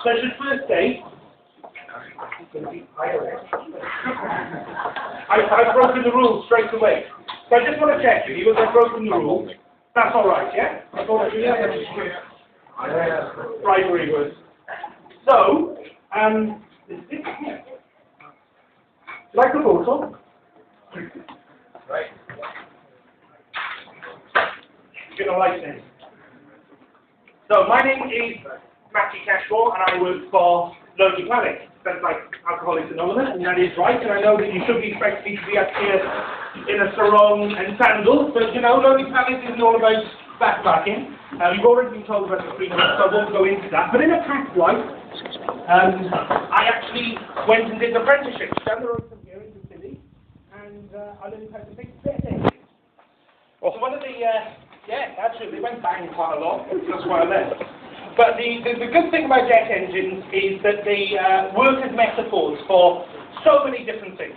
So I should first say, I've broken the rules straight away. So I just want to check with you, I've broken the rules. That's all right, yeah? That's all right, yeah? Bribery was. So, like the photo. Right. You're gonna like this. So my name is Cashmore, and I work for Lonely Planet. That's like Alcoholics Anonymous, and that is right. And I know that you should be expecting me to be up here in a sarong and sandals, but you know, Lonely Planet isn't all about backpacking. You've already been told about the freedom, so I won't go into that. But in a past life, I actually went and did an apprenticeship down the road from here in the city, and I learned how to fix jet engines. So one of the actually, they went bang quite a lot. That's why I left. But the good thing about jet engines is that they work as metaphors for so many different things.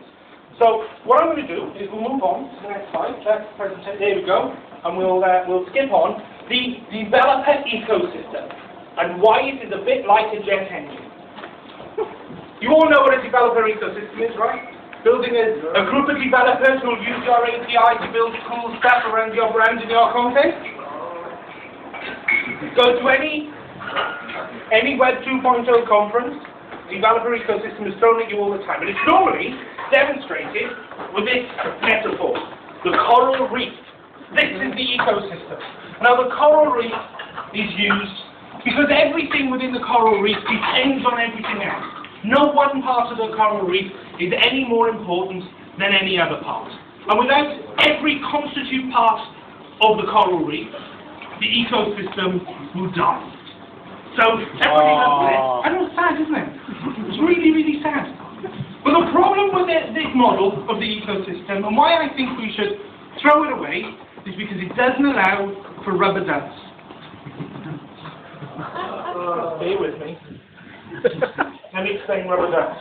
So what I'm going to do is we'll move on to the next slide. There we go. And we'll skip on the developer ecosystem and why it is a bit like a jet engine. You all know what a developer ecosystem is, right? Building a group of developers who will use your API to build cool stuff around your brand and your content. Go to any Web 2.0 conference, developer ecosystem is thrown at you all the time. And it's normally demonstrated with this metaphor, the coral reef. This is the ecosystem. Now the coral reef is used because everything within the coral reef depends on everything else. No one part of the coral reef is any more important than any other part. And without every constituent part of the coral reef, the ecosystem will die. So everybody does this. I know it's sad, isn't it? It's really, really sad. But the problem with this model of the ecosystem, and why I think we should throw it away, is because it doesn't allow for rubber ducks. Stay with me. Let me explain rubber ducks.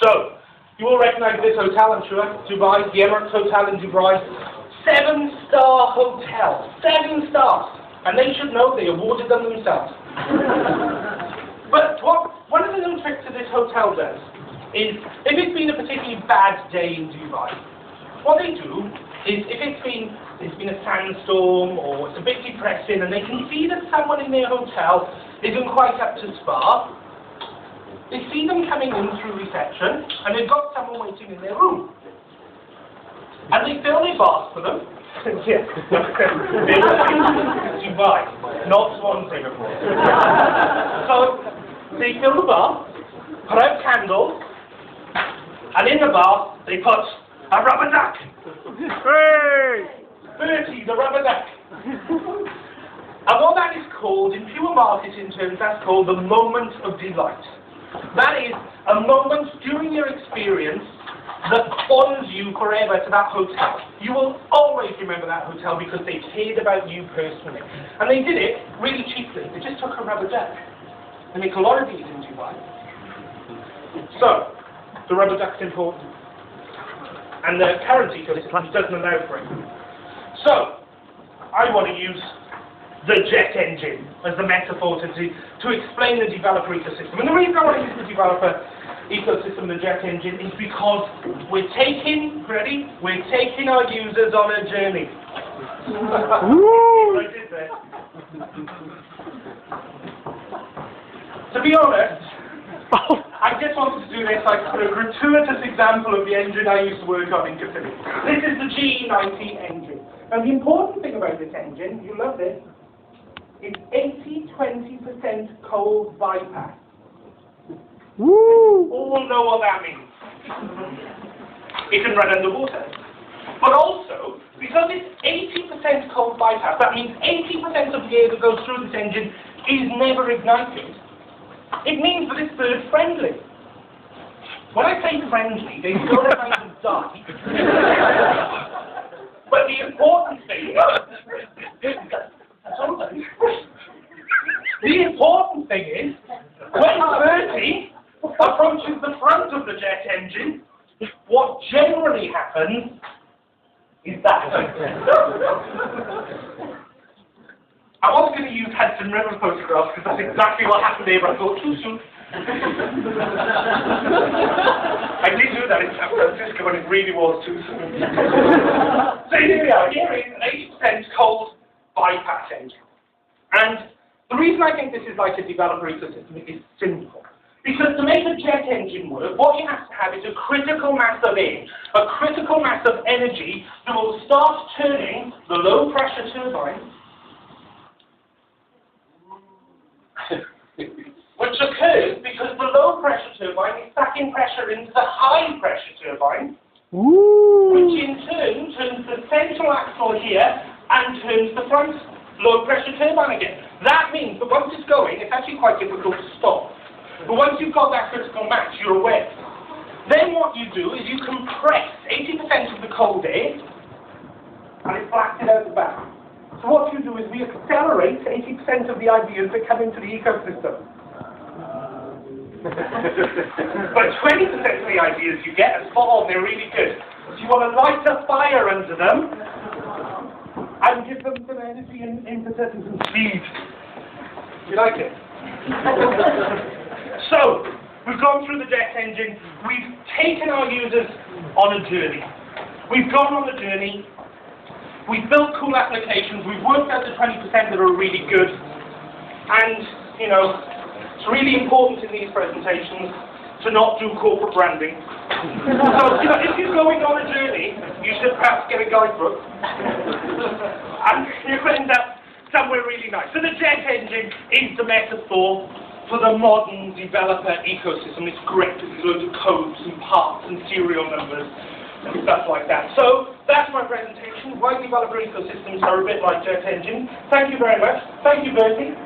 So, you all recognize this hotel, I'm sure, Dubai, the Emirates Hotel in Dubai. 7-star hotel. 7 stars. And they should know, they awarded them themselves. But one of the little tricks that this hotel does is, if it's been a particularly bad day in Dubai, what they do is, if it's been a sandstorm or it's a bit depressing and they can see that someone in their hotel isn't quite up to par, they see them coming in through reception and they've got someone waiting in their room. And they fill their bath for them. Yes. Dubai, not Swansea before. So they fill the bath, put out candles, and in the bath they put a rubber duck. Hey! Bertie, the rubber duck. And what that is called, in pure marketing terms, that's called the moment of delight. That is a moment during your experience that bonds you forever to that hotel. You will always remember that hotel because they cared about you personally. And they did it really cheaply. They just took a rubber duck. They make a lot of these in Dubai. So, the rubber duck's important. And the current ecosystem doesn't allow for it. So, I want to use the jet engine as the metaphor to explain the developer ecosystem. And the reason I want to use the developer ecosystem, the jet engine, is because we're taking our users on a journey. I did that. To be honest, I just wanted to do this like for a gratuitous example of the engine I used to work on in Italy. This is the G90 engine. And the important thing about this engine, you love this, is 80-20% cold bypass. Woo! All know what that means. It can run underwater. But also, because it's 80% cold bypass, that means 80% of the air that goes through this engine is never ignited. It means that it's bird friendly. When I say friendly, they still kind of die. But the important thing is, when Bertie approaches the front of the jet engine, what generally happens is that. I was going to use had to remember the photograph because that's exactly what happened there, but I thought too soon. I did do that in San Francisco and it really was too soon. So here we are. Here is an 80% cold bypass engine. And the reason I think this is like a developer ecosystem is simple. Because to make a jet engine work, what you have to have is a critical mass of air, a critical mass of energy that will start turning the low pressure turbine, which occurs because the low pressure turbine is sucking pressure into the high pressure turbine, which in turn turns the central axle here and turns the front low pressure turbine again. That means that once it's going, it's actually quite difficult to stop. But once you've got that critical mass, you're aware. Then what you do is you compress 80% of the cold air and it blacks it out the back. So what you do is we accelerate 80% of the ideas that come into the ecosystem. But 20% of the ideas you get are spot on, they're really good. So you want to light a fire under them and give them some energy and impetus and some speed. You like it? So, we've gone through the jet engine, we've taken our users on a journey. We've gone on the journey, we've built cool applications, we've worked out the 20% that are really good, and, you know, it's really important in these presentations to not do corporate branding. So, you know, if you're going on a journey, you should perhaps get a guidebook, and you end up somewhere really nice. So the jet engine is the metaphor for the modern developer ecosystem. It's great because there's loads of codes and parts and serial numbers and stuff like that. So that's my presentation. Why developer ecosystems are a bit like jet engine. Thank you very much. Thank you, Bertie.